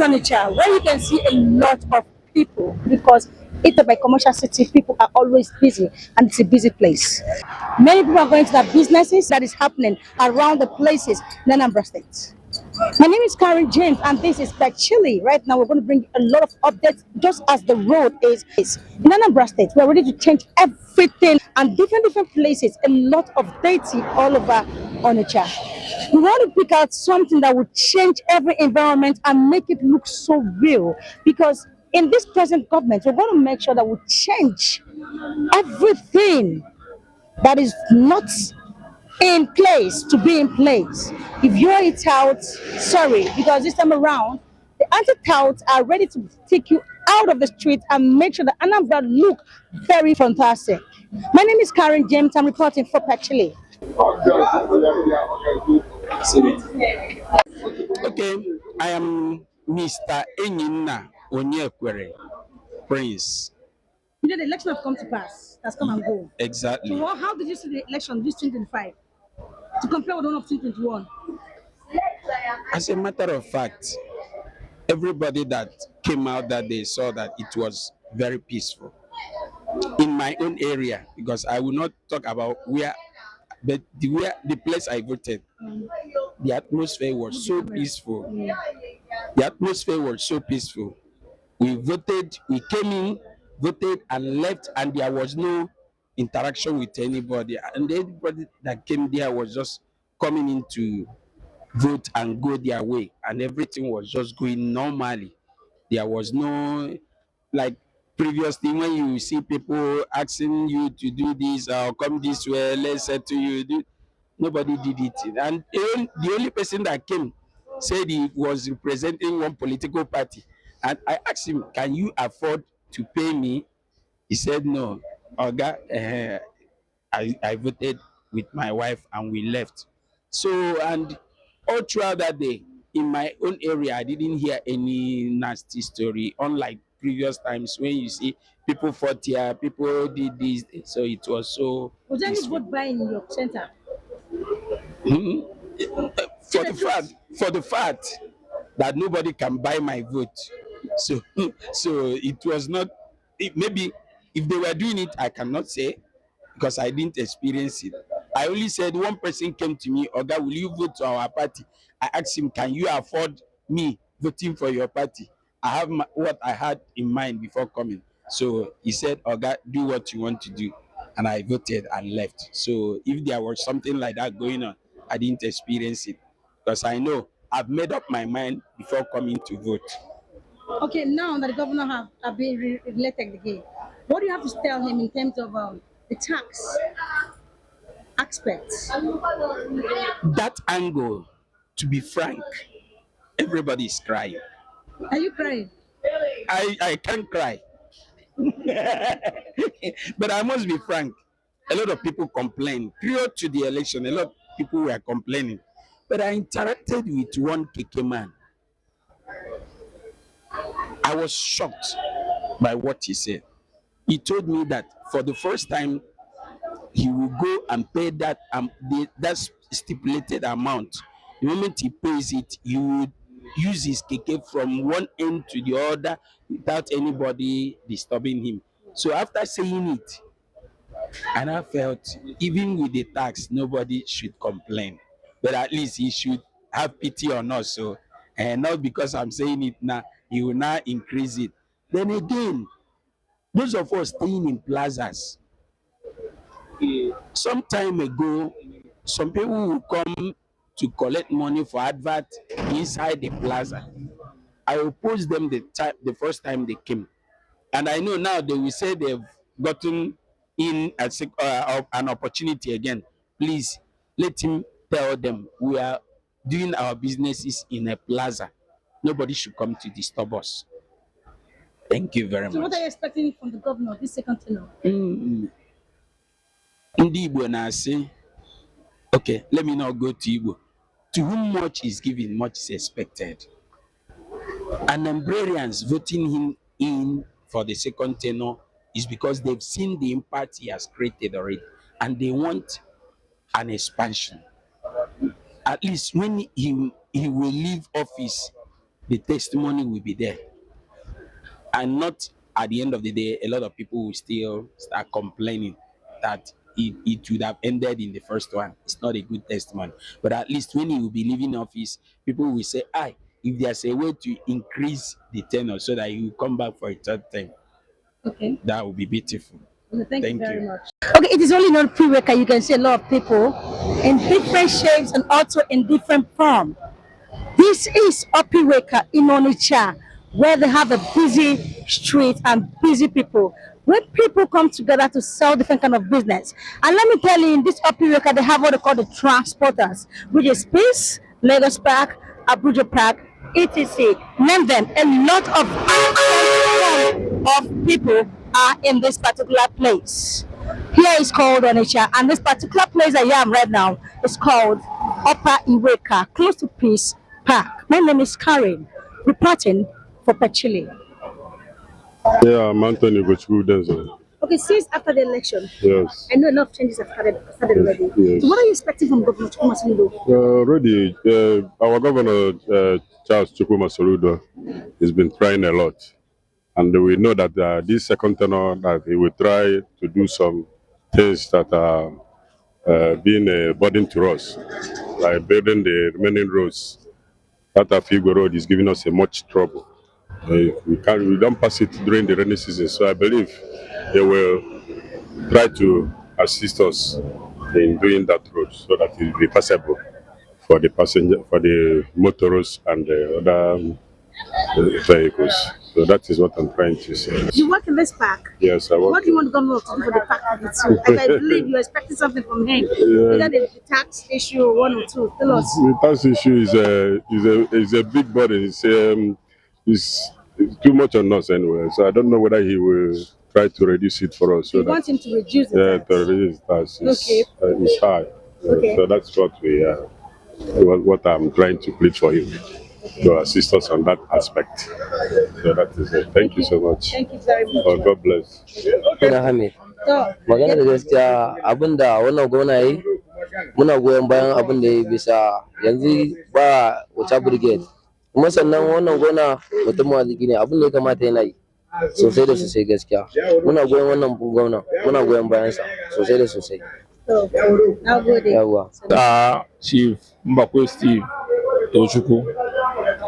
Onitsha, where you can see a lot of people because it's by commercial city. People are always busy, and it's a busy place. Many people are going to their businesses. That is happening around the places in Anambra State. My name is Karen James, and this is Pechilly. Right now, we're going to bring a lot of updates just as the road is. In Anambra State, we're ready to change everything and different places. A lot of deity all over Onitsha. We want to pick out something that would change every environment and make it look so real. Because in this present government, we're going to make sure that we change everything that is not in place to be in place. If you're a tout, sorry, because this time around, the anti-touts are ready to take you out of the street and make sure that Anambra look very fantastic. My name is Karen James. I'm reporting for Pechilly. Okay, I am Mr. Enyinna Onyekwere Prince. You know, the election have come to pass. That's come and go. Exactly. So how did you see the election this 2025 to compare with the one of 2021? As a matter of fact, everybody that came out that day saw that it was very peaceful. In my own area, because I will not talk about where, but the place I voted, the atmosphere was so peaceful. The atmosphere was so peaceful. We voted, we came in, voted, and left, and there was no interaction with anybody. And everybody that came there was just coming in to vote and go their way, and everything was just going normally. There was no, like previously when you see people asking you to do this or come this way, let's say to you, nobody did it. And the only person that came said he was representing one political party. And I asked him, can you afford to pay me? He said, no. Oga, I voted with my wife and we left. So, and all throughout that day, in my own area, I didn't hear any nasty story, unlike previous times when you see people fought here, people did this. So it was so. Was there any peaceful. vote buying in your center? Mhm. For the fact that nobody can buy my vote, so so it was not. Maybe if they were doing it, I cannot say because I didn't experience it. I only said one person came to me, Oga, will you vote to our party? I asked him, can you afford me voting for your party? I have what I had in mind before coming. So he said, Oga, do what you want to do. And I voted and left. So if there was something like that going on, I didn't experience it because I know I've made up my mind before coming to vote. Okay, now that the governor have been elected again, what do you have to tell him in terms of the tax aspects? That angle, to be frank, everybody is crying. Are you crying? I can't cry. But I must be frank. A lot of people complain. Prior to the election, a lot of people were complaining. But I interacted with one Keke man. I was shocked by what he said. He told me that for the first time, he will go and pay that stipulated amount. The moment he pays it, he would use his keke from one end to the other without anybody disturbing him. So after saying it, and I felt even with the tax, nobody should complain, but at least he should have pity on us. So, and not because I'm saying it now, he will now increase it. Then again, those of us staying in plazas, some time ago, some people will come to collect money for advert inside the plaza. I opposed them the first time they came, and I know now they will say they've gotten in an opportunity again. Please let him tell them we are doing our businesses in a plaza. Nobody should come to disturb us. Thank you very So what much. are you expecting from the governor this second tenure? Ndị Igbo na-asị, okay, let me now go to Igbo. To whom much is given, much is expected. Anambrarians voting him in for the second tenure is because they've seen the impact he has created already, and they want an expansion. At least when he will leave office, the testimony will be there. And not at the end of the day, a lot of people will still start complaining that it would have ended in the first one. It's not a good testimony. But at least when he will be leaving office, people will say, if there's a way to increase the tenure so that he will come back for a third time, Okay. that would be beautiful. Okay, thank you Thank very you. much. Okay, it is only not pre-worker. You can see a lot of people in different shapes and also in different form. This is Opiweka in Onitsha, where they have a busy street and busy people. Where people come together to sell different kind of business. And let me tell you, in this Opiweka, they have what they call the transporters, which is Peace, Lagos Park, Abuja Park, etc. Name them. A lot of people are in this particular place. Here is called Onitsha, and this particular place I am right now is called Upper Iweka, close to Peace Park. My name is Karen, reporting for Pechilly. Yeah, I'm Anthony Gochku. Okay, since after the election, Yes. I know a lot of changes have started already. Yes. So what are you expecting from Governor Chukuma Soludo? Already, our governor, Charles Chukwuma Soludo, has been trying a lot. And we know that this second tenor, that he will try to do some things that are being a burden to us, like building the remaining roads. That Afigo Road is giving us a much trouble. We don't pass it during the rainy season, so I believe they will try to assist us in doing that road so that it will be passable for the passenger, for the motorists and the other vehicles. So that is what I'm trying to say. You work in this park. Yes, I work. What do you want the governor to do for the park with you? As I believe you're expecting something from him. Either the tax issue or one or two. Tell us. The tax issue is a big burden. It's too much on us anyway. So I don't know whether he will try to reduce it for us. So You want him to reduce the tax? to reduce the tax. Okay. It's high. Okay. So that's what I'm trying to plead for him, to assist us on that aspect. So that is it. Thank you so much. Thank you very much. Oh, God bless. Hamid. Magana da gaskiya abinda wannan gwamna yi muna goyon bayan abin da ya bisa yanzu ba wuta brigade kuma sannan wannan gwamna mutum arziki ne abin da ya kamata yana yi sosai da sosai gaskiya muna goyon wannan gwamna muna goyon bayan sa sosai da sosai. Yawa. Chief Mbakwe Steve Tochukwu.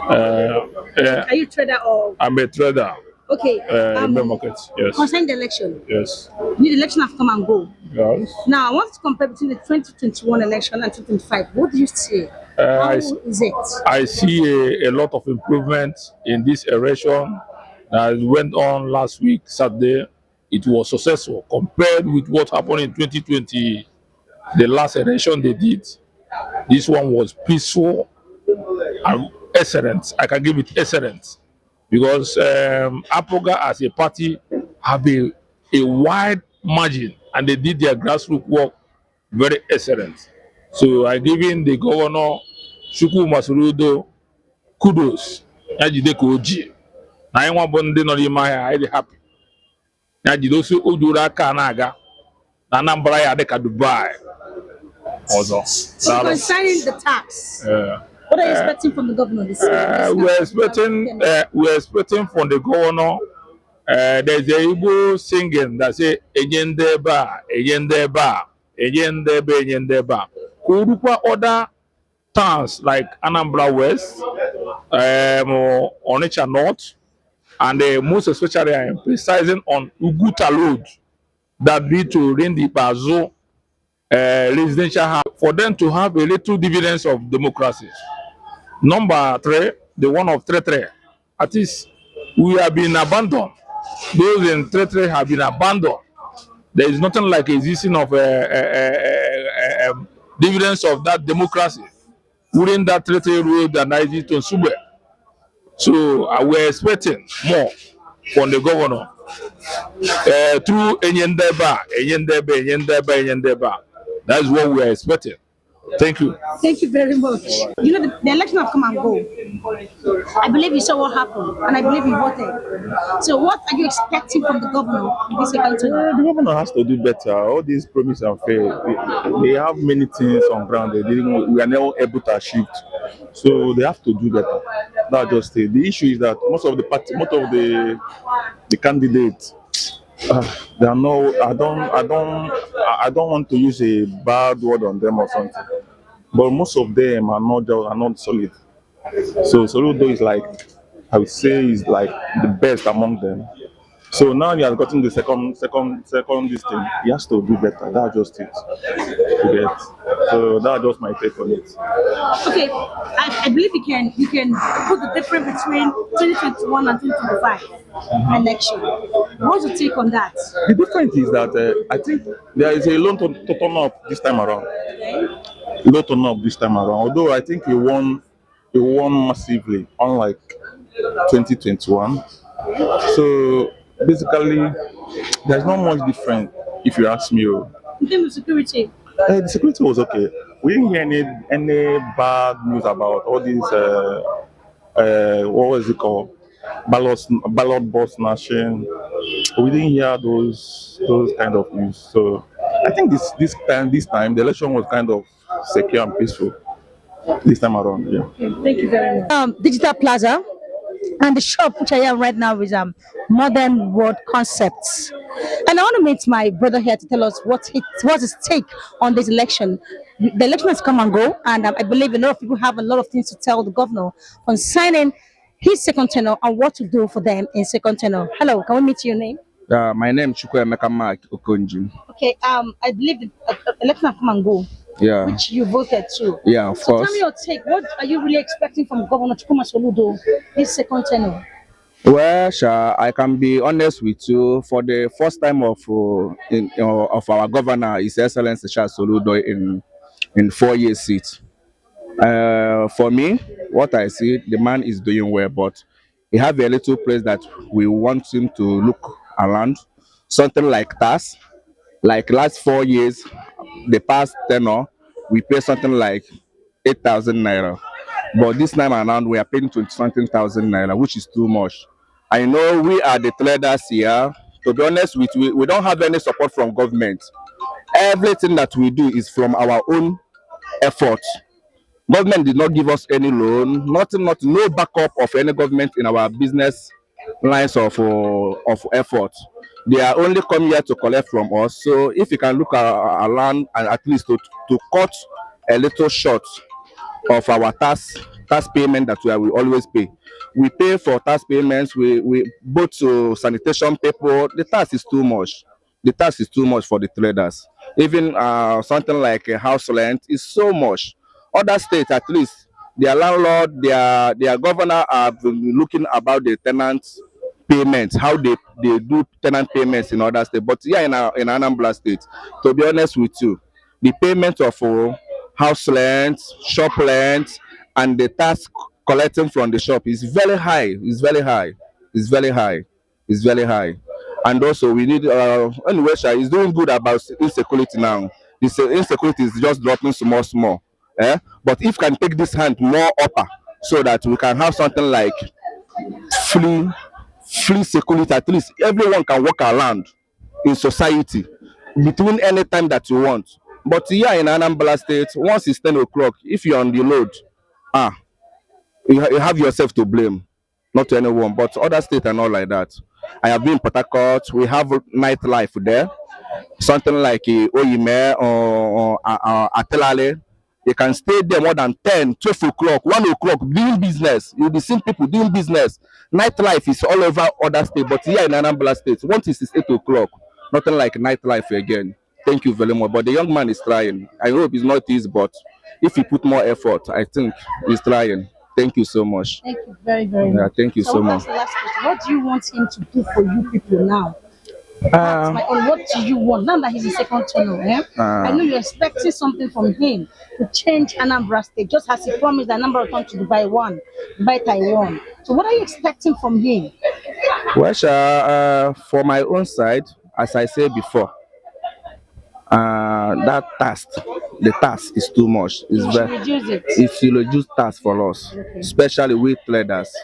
Are you a trader or? I'm a trader. Okay. In the market. Yes. Concerning the election. Yes. The election have come and go. Yes. Now, I want to compare between the 2021 election and 2025. What do you see? How is it? I see a lot of improvement in this election that went on last week, Saturday. It was successful compared with what happened in 2020. The last election they did, this one was peaceful and excellent. I can give it excellent because Apoga as a party have a wide margin and they did their grassroots work very excellent. So I giving the governor Chukwuma Soludo kudos. Najide Koji. Na yenwa bonde no lima ya I happy. Najide so odura aka na aga. Na Anambra ya de ka Dubai. Also. So concerning the tax, what are you expecting from the governor this year? We're expecting from the governor. There's a Igbo singing that say Ejendeba, Ejendeba, Ejendeba, Ejendeba. Kurupa other towns like Anambra West, Onitsha North, and most especially I am emphasizing on Uguta Road that lead to Rendi Bazo residential house for them to have a little dividends of democracy. Number 3, the one of 3. At least we have been abandoned. Those in 3 have been abandoned. There is nothing like existing of dividends of that democracy within that 3 road and IT to Sube. So we're expecting more from the governor through Enyendeba. That's what we are expecting. Thank you. Thank you very much. You know, the election have come and go. I believe you saw what happened, and I believe you voted. So what are you expecting from the governor in this second term? The governor has to do better. All these promises are failed. They have many things on ground. We are now able to achieve. So they have to do better. That's just it. The issue is that most of the candidates, they are no. I don't want to use a bad word on them or something, but most of them are not solid. So Soludo is like, I would say, is like the best among them. So now he has gotten the second this thing. He has to do better. That's just it. You get. So that's just my take on it. Okay, I believe you can put the difference between 2021 and 2025 election. What's your take on that? The difference is that I think there is a lot to turn up this time around. A lot to turn up this time around. Although I think he won massively, unlike 2021. So basically, there's not much different if you ask me. Oh. In terms of security, The security was okay. We didn't hear any bad news about all these what was it called, ballot box snatching. We didn't hear those kind of news. So I think this time the election was kind of secure and peaceful this time around. Yeah. thank you very much. Digital Plaza. And the shop which I am right now is Modern World Concepts. And I want to meet my brother here to tell us what's his take on this election. The election has come and go, and I believe a lot of people have a lot of things to tell the governor concerning his second tenure and what to do for them in second tenure. Hello, can we meet your name? My name is Chukwuemeka Mark Okonji. Okay, I believe the election has come and go, Yeah, which you voted to. yeah, of So tell course. me your take. What are you really expecting from Governor Chukuma Soludo this second tenure? Well, Sha, I can be honest with you. For the first time of our governor, His Excellency Sha Soludo in 4 years seat. For me, what I see, the man is doing well, but he have a little place that we want him to look around, something like TAS. Like last 4 years, the past tenor, we pay something like 8,000 naira. But this time around, we are paying 20 something thousand naira, which is too much. I know we are the traders here. To be honest with you, we don't have any support from government. Everything that we do is from our own effort. Government did not give us any loan, nothing, no backup of any government in our business lines of effort. They are only come here to collect from us. So if you can look around and at least to cut a little short of our tax payment that we always pay. We pay for tax payments. We both to sanitation people. The tax is too much. The tax is too much for the traders. Even something like a house rent is so much. Other states, at least, their landlord, their governor are looking about the tenants payments, how they do tenant payments in other states. But here in Anambra state, to be honest with you, the payment of house rent, shop rent, and the tax collecting from the shop is very high. It's very high. It's very high. It's very high. And also we need anyway, Sha is doing good about insecurity now. This insecurity is just dropping small. Eh? But if can take this hand more upper so that we can have something like free free security, at least everyone can walk around in society between any time that you want. But here in Anambra state, once it's 10 o'clock, if you're on the road, ah, you have yourself to blame, not to anyone. But other states are not like that. I have been in Port Harcourt. We have nightlife there, something like Oyime or Atelale. You can stay there more than 10, 12 o'clock, 1 o'clock doing business. You'll be seeing people doing business. Nightlife is all over other states, but here in Anambra State, once it's 8 o'clock, nothing like nightlife again. Thank you very much. But the young man is trying. I hope it's not easy, but if he put more effort, I think he's trying. Thank you so much. Thank you very, very Yeah, much. thank you so much. That's the last question. What do you want him to do for you people now? That's my own. What do you want? Now that he's in second tenure, I know you're expecting something from him to change Anambra State, just as he promised that Anambra will turn to Dubai Taiwan. So what are you expecting from him? Well, for my own side, as I said before, that task, the task is too much. You should reduce it. It should reduce task for us, especially with traders.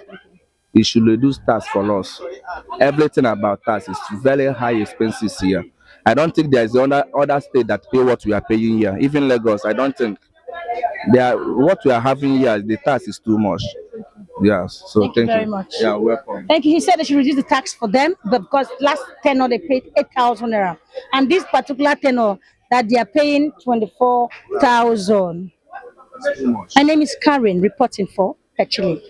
It should reduce tax for us. Everything about tax is very high expenses here. I don't think there is other state that pay what we are paying here. Even Lagos, I don't think. What we are having here, the tax is too much. Yes. So Thank you very much. Yeah, welcome. Thank you. He said they should reduce the tax for them, but because last tenor they paid 8,000 naira, and this particular tenor that they are paying 24,000. Too much. My name is Karen, reporting for Pechilly.